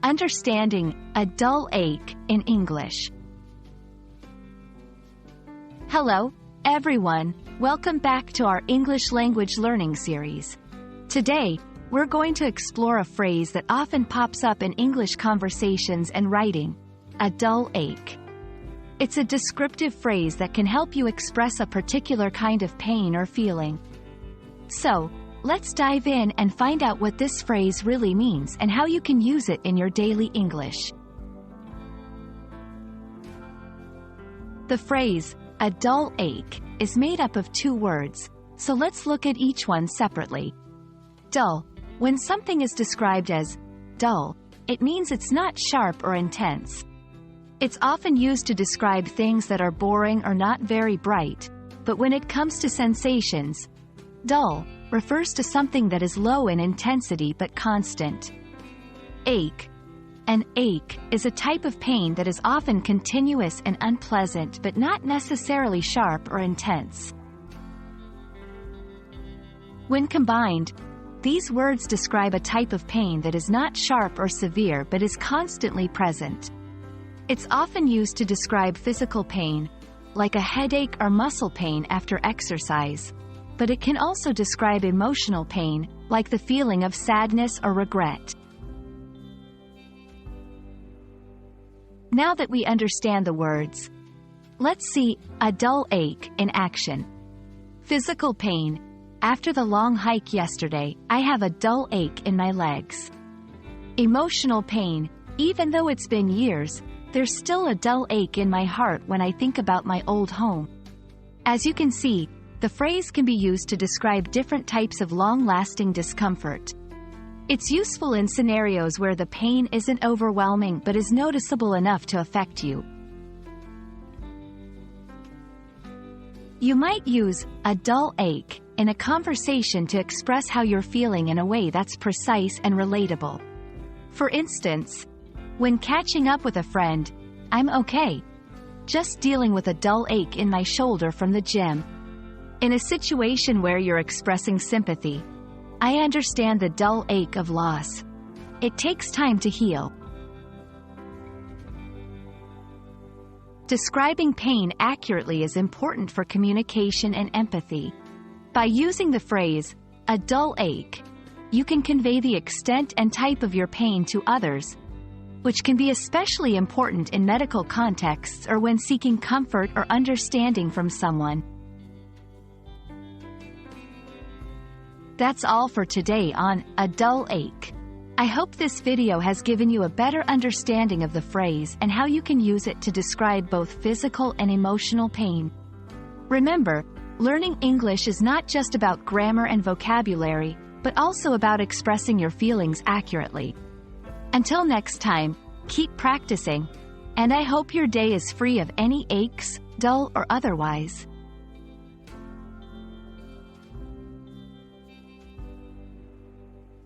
Understanding a dull ache in English. Hello, everyone. Welcome back to our English language learning series. Today, we're going to explore a phrase that often pops up in English conversations and writing, a dull ache. It's a descriptive phrase that can help you express a particular kind of pain or feeling. So, let's dive in and find out what this phrase really means and how you can use it in your daily English. The phrase, a dull ache, is made up of two words, so let's look at each one separately. Dull. When something is described as dull, it means it's not sharp or intense. It's often used to describe things that are boring or not very bright, but when it comes to sensations, dull refers to something that is low in intensity but constant. Ache. An ache is a type of pain that is often continuous and unpleasant but not necessarily sharp or intense. When combined, these words describe a type of pain that is not sharp or severe but is constantly present. It's often used to describe physical pain, like a headache or muscle pain after exercise, but it can also describe emotional pain, like the feeling of sadness or regret. Now that we understand the words, let's see a dull ache in action. Physical pain. After the long hike yesterday, I have a dull ache in my legs. Emotional pain. Even though it's been years, there's still a dull ache in my heart when I think about my old home. As you can see, the phrase can be used to describe different types of long-lasting discomfort. It's useful in scenarios where the pain isn't overwhelming but is noticeable enough to affect you. You might use a dull ache in a conversation to express how you're feeling in a way that's precise and relatable. For instance, when catching up with a friend, I'm okay. Just dealing with a dull ache in my shoulder from the gym. In a situation where you're expressing sympathy, I understand the dull ache of loss. It takes time to heal. Describing pain accurately is important for communication and empathy. By using the phrase, a dull ache, you can convey the extent and type of your pain to others, which can be especially important in medical contexts or when seeking comfort or understanding from someone. That's all for today on a dull ache. I hope this video has given you a better understanding of the phrase and how you can use it to describe both physical and emotional pain. Remember, learning English is not just about grammar and vocabulary, but also about expressing your feelings accurately. Until next time, keep practicing, and I hope your day is free of any aches, dull or otherwise.